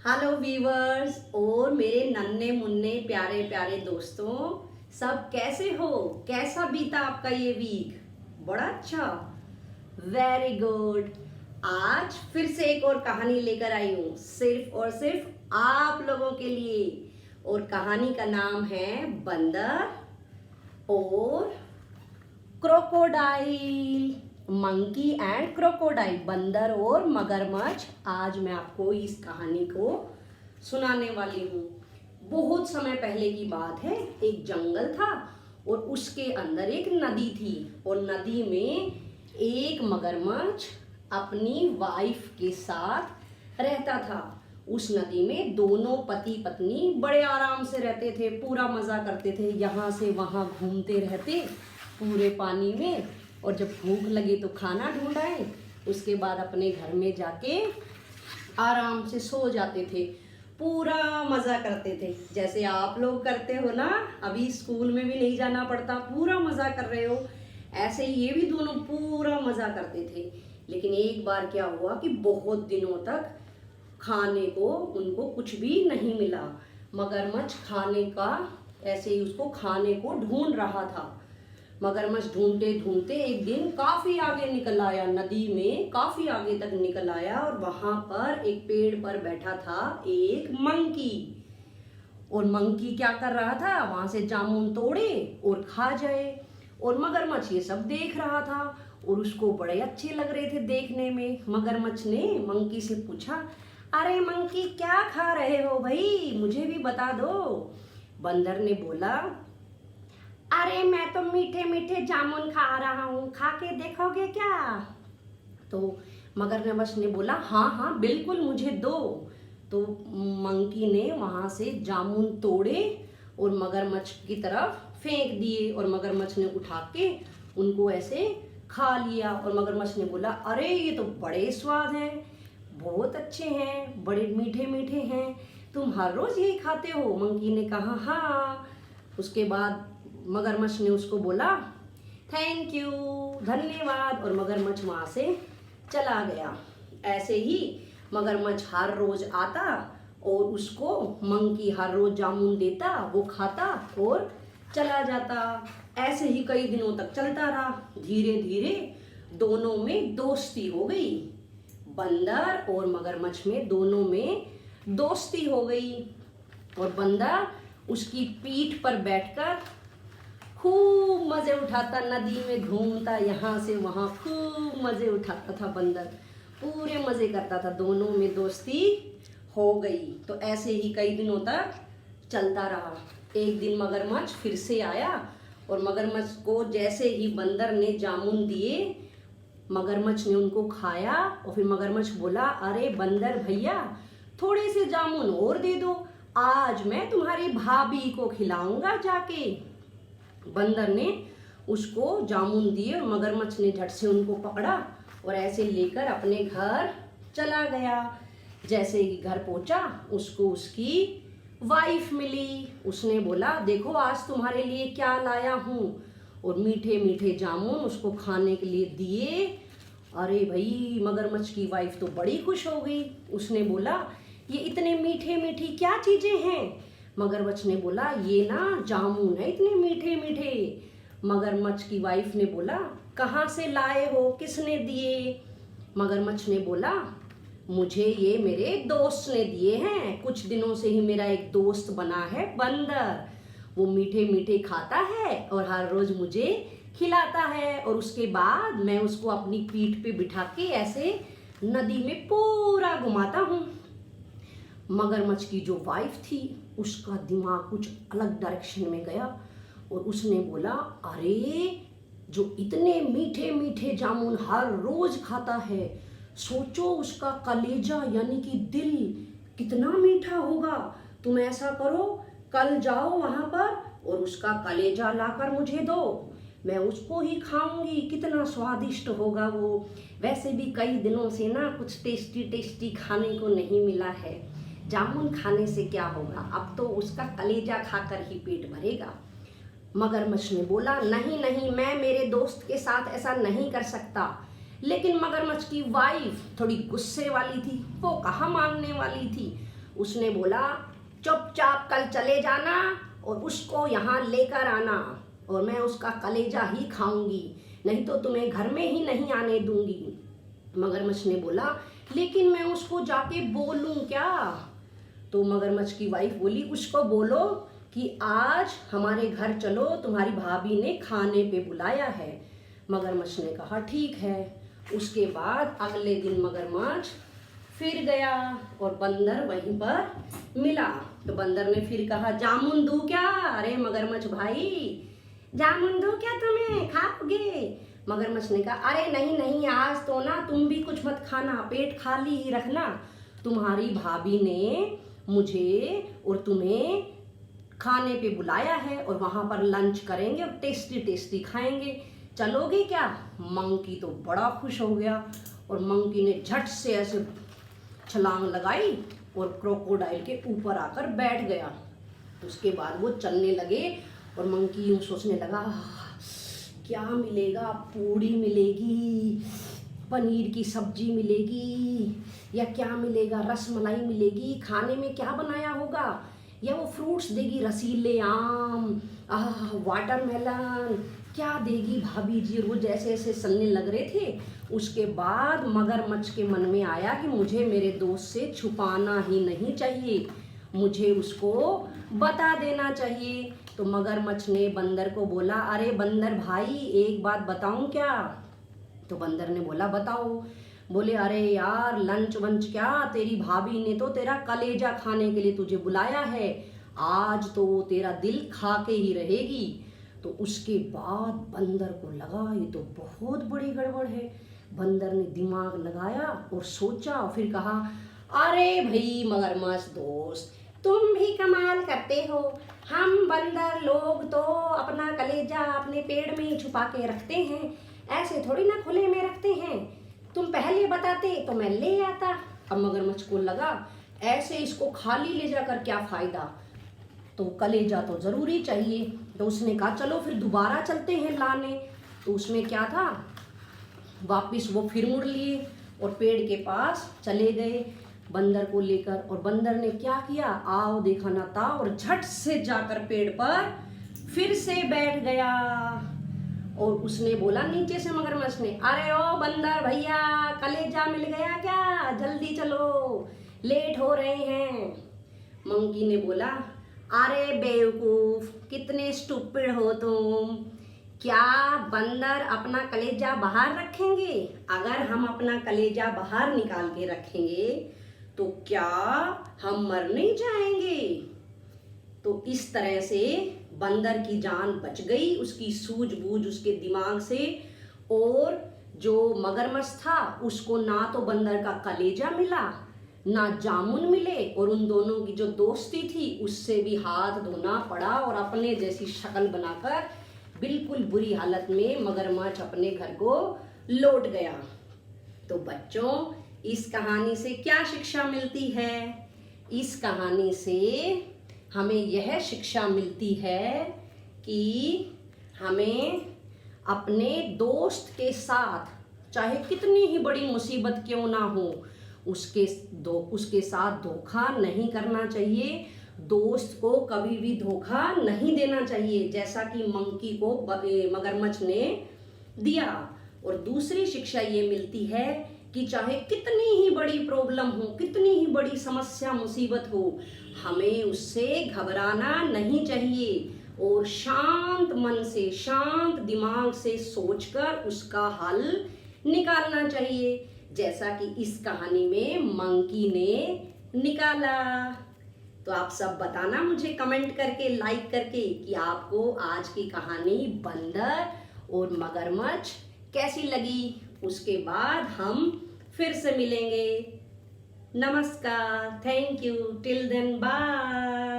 Hello viewers और मेरे नन्हे मुन्ने प्यारे प्यारे दोस्तों, सब कैसे हो? कैसा बीता आपका ये वीक? बड़ा अच्छा, वेरी गुड। आज फिर से एक और कहानी लेकर आई हूँ, सिर्फ और सिर्फ आप लोगों के लिए। और कहानी का नाम है बंदर और क्रोकोडाइल। मंकी एंड क्रोकोडाइल, बंदर और मगरमच्छ। आज मैं आपको इस कहानी को सुनाने वाली हूँ। बहुत समय पहले की बात है। एक जंगल था और उसके अंदर एक नदी थी और नदी में एक मगरमच्छ अपनी वाइफ के साथ रहता था। उस नदी में दोनों पति पत्नी बड़े आराम से रहते थे, पूरा मजा करते थे, यहाँ से वहाँ घूमते रहते पूरे पानी में। और जब भूख लगे तो खाना ढूंढ आए, उसके बाद अपने घर में जाके आराम से सो जाते थे, पूरा मज़ा करते थे जैसे आप लोग करते हो ना। अभी स्कूल में भी नहीं जाना पड़ता, पूरा मज़ा कर रहे हो, ऐसे ही ये भी दोनों पूरा मज़ा करते थे। लेकिन एक बार क्या हुआ कि बहुत दिनों तक खाने को उनको कुछ भी नहीं मिला। मगरमच्छ खाने का ऐसे ही उसको खाने को ढूंढ रहा था। मगरमच्छ ढूंढते ढूंढते एक दिन काफी आगे निकल आया, नदी में काफी आगे तक निकल आया और वहां पर एक पेड़ पर बैठा था एक मंकी। और मंकी क्या कर रहा था, वहां से जामुन तोड़े और खा जाए। और मगरमच्छ ये सब देख रहा था और उसको बड़े अच्छे लग रहे थे देखने में। मगरमच्छ ने मंकी से पूछा, अरे मंकी क्या खा रहे हो भाई, मुझे भी बता दो। बंदर ने बोला, अरे मैं तो मीठे मीठे जामुन खा रहा हूँ, खा के देखोगे क्या? तो मगरमच्छ ने बोला, हाँ हाँ बिल्कुल, मुझे दो। तो मंकी ने वहां से जामुन तोड़े और मगरमच्छ की तरफ फेंक दिए और मगरमच्छ ने उठा के उनको ऐसे खा लिया। और मगरमच्छ ने बोला, अरे ये तो बड़े स्वाद हैं, बहुत अच्छे हैं, बड़े मीठे मीठे हैं, तुम हर रोज यही खाते हो? मंकी ने कहा, हाँ। उसके बाद मगरमच्छ ने उसको बोला, थैंक यू, धन्यवाद, और मगरमच्छ वहां से चला गया। ऐसे ही मगरमच्छ हर रोज आता और उसको मंकी हर रोज जामुन देता, वो खाता और चला जाता। ऐसे ही कई दिनों तक चलता रहा। धीरे धीरे दोनों में दोस्ती हो गई, बंदर और मगरमच्छ में दोनों में दोस्ती हो गई। और बंदर उसकी पीठ पर बैठकर खूब मजे उठाता, नदी में घूमता, यहाँ से वहाँ खूब मजे उठाता था बंदर, पूरे मजे करता था, दोनों में दोस्ती हो गई। तो ऐसे ही कई दिनों तक चलता रहा। एक दिन मगरमच्छ फिर से आया और मगरमच्छ को जैसे ही बंदर ने जामुन दिए, मगरमच्छ ने उनको खाया। और फिर मगरमच्छ बोला, अरे बंदर भैया, थोड़े से जामुन और दे दो, आज मैं तुम्हारी भाभी को खिलाऊंगा जाके। बंदर ने उसको जामुन दिए और मगरमच्छ ने झट से उनको पकड़ा और ऐसे लेकर अपने घर चला गया। जैसे ही घर पहुंचा, उसको उसकी वाइफ मिली। उसने बोला, देखो आज तुम्हारे लिए क्या लाया हूँ, और मीठे मीठे जामुन उसको खाने के लिए दिए। अरे भाई, मगरमच्छ की वाइफ तो बड़ी खुश हो गई। उसने बोला, ये इतने मीठे मीठी क्या चीजें हैं? मगरमच्छ ने बोला, ये ना जामुन है, इतने मीठे मीठे। मगरमच्छ की वाइफ ने बोला, कहाँ से लाए हो, किसने दिए? मगरमच्छ ने बोला, मुझे ये मेरे दोस्त ने दिए हैं, कुछ दिनों से ही मेरा एक दोस्त बना है बंदर, वो मीठे मीठे खाता है और हर रोज मुझे खिलाता है, और उसके बाद मैं उसको अपनी पीठ पे बिठा के ऐसे नदी में पूरा घुमाता हूँ। मगरमच्छ की जो वाइफ थी, उसका दिमाग कुछ अलग डायरेक्शन में गया और उसने बोला, अरे जो इतने मीठे मीठे जामुन हर रोज खाता है, सोचो उसका कलेजा यानी कि दिल कितना मीठा होगा। तुम ऐसा करो, कल जाओ वहां पर और उसका कलेजा लाकर मुझे दो, मैं उसको ही खाऊंगी, कितना स्वादिष्ट होगा वो। वैसे भी कई दिनों से ना कुछ टेस्टी टेस्टी खाने को नहीं मिला है, जामुन खाने से क्या होगा, अब तो उसका कलेजा खाकर ही पेट भरेगा। मगरमच्छ ने बोला, नहीं नहीं, मैं मेरे दोस्त के साथ ऐसा नहीं कर सकता। लेकिन मगरमच्छ की वाइफ थोड़ी गुस्से वाली थी, वो कहाँ मानने वाली थी। उसने बोला चुपचाप कल चले जाना और उसको यहाँ लेकर आना और मैं उसका कलेजा ही खाऊंगी, नहीं तो तुम्हें घर में ही नहीं आने दूंगी। मगरमच्छ ने बोला लेकिन मैं उसको जाके बोलूं क्या? तो मगरमच्छ की वाइफ बोली उसको बोलो कि आज हमारे घर चलो, तुम्हारी भाभी ने खाने पे बुलाया है। मगरमच्छ ने कहा ठीक है। उसके बाद अगले दिन मगरमच्छ फिर गया और बंदर वहीं पर मिला। तो बंदर ने फिर कहा जामुन दूं क्या? अरे मगरमच्छ भाई जामुन दूं क्या तुम्हें, खाओगे? मगरमच्छ ने कहा अरे नहीं नहीं, आज तो ना तुम भी कुछ मत खाना, पेट खाली ही रखना। तुम्हारी भाभी ने मुझे और तुम्हें खाने पे बुलाया है और वहां पर लंच करेंगे और टेस्टी टेस्टी खाएंगे, चलोगे क्या? मंकी तो बड़ा खुश हो गया और मंकी ने झट से ऐसे छलांग लगाई और क्रोकोडाइल के ऊपर आकर बैठ गया। उसके बाद वो चलने लगे और मंकी यूं सोचने लगा क्या मिलेगा, पूड़ी मिलेगी, पनीर की सब्जी मिलेगी, या क्या मिलेगा, रसमलाई मिलेगी, खाने में क्या बनाया होगा, या वो फ्रूट्स देगी, रसीले आम, वाटरमेलन, क्या देगी भाभी जी। वो जैसे ऐसे चलने लग रहे थे। उसके बाद मगरमच्छ के मन में आया कि मुझे मेरे दोस्त से छुपाना ही नहीं चाहिए, मुझे उसको बता देना चाहिए। तो मगरमच्छ ने बंदर को बोला अरे बंदर भाई एक बात बताऊं क्या? तो बंदर ने बोला बताओ। बोले अरे यार लंच वंच क्या, तेरी भाभी ने तो तेरा कलेजा खाने के लिए तुझे बुलाया है, आज तो वो तेरा दिल खा के ही रहेगी। तो उसके बाद बंदर को लगा ये तो बहुत बड़ी गड़बड़ है। बंदर ने दिमाग लगाया और सोचा, फिर कहा अरे भाई मगरमच्छ दोस्त तुम भी कमाल करते हो, हम बंदर लोग तो अपना कलेजा अपने पेड़ में ही छुपा के रखते हैं, ऐसे थोड़ी ना खुले में रखते हैं, तुम पहले बताते तो मैं ले आता। अब मगरमच्छ को लगा ऐसे इसको खाली ले जाकर क्या फायदा, तो कलेजा तो जरूरी चाहिए। तो उसने कहा चलो फिर दोबारा चलते हैं लाने। तो उसमें क्या था, वापिस वो फिर मुड़ लिए और पेड़ के पास चले गए बंदर को लेकर। और बंदर ने क्या किया, आओ देखा ना था, और झट से जाकर पेड़ पर फिर से बैठ गया। और उसने बोला नीचे से मगरमच्छ ने अरे ओ बंदर भैया कलेजा मिल गया क्या, जल्दी चलो लेट हो रहे हैं। मंकी ने बोला अरे बेवकूफ कितने स्टूपिड हो तुम, क्या बंदर अपना कलेजा बाहर रखेंगे? अगर हम अपना कलेजा बाहर निकाल के रखेंगे तो क्या हम मर नहीं जाएंगे? तो इस तरह से बंदर की जान बच गई, उसकी सूझबूझ उसके दिमाग से। और जो मगरमच्छ था उसको ना तो बंदर का कलेजा मिला ना जामुन मिले, और उन दोनों की जो दोस्ती थी उससे भी हाथ धोना पड़ा और अपने जैसी शक्ल बनाकर बिल्कुल बुरी हालत में मगरमच्छ अपने घर को लौट गया। तो बच्चों इस कहानी से क्या शिक्षा मिलती है? इस कहानी से हमें यह शिक्षा मिलती है कि हमें अपने दोस्त के साथ चाहे कितनी ही बड़ी मुसीबत क्यों ना हो उसके साथ धोखा नहीं करना चाहिए, दोस्त को कभी भी धोखा नहीं देना चाहिए, जैसा कि मंकी को मगरमच्छ ने दिया। और दूसरी शिक्षा ये मिलती है कि चाहे कितनी ही बड़ी प्रॉब्लम हो, कितनी ही बड़ी समस्या मुसीबत हो, हमें उससे घबराना नहीं चाहिए और शांत मन से शांत दिमाग से सोचकर उसका हल निकालना चाहिए, जैसा कि इस कहानी में मंकी ने निकाला। तो आप सब बताना मुझे कमेंट करके, लाइक करके कि आपको आज की कहानी बंदर और मगरमच्छ कैसी लगी। उसके बाद हम फिर से मिलेंगे। नमस्कार, thank you, till then bye.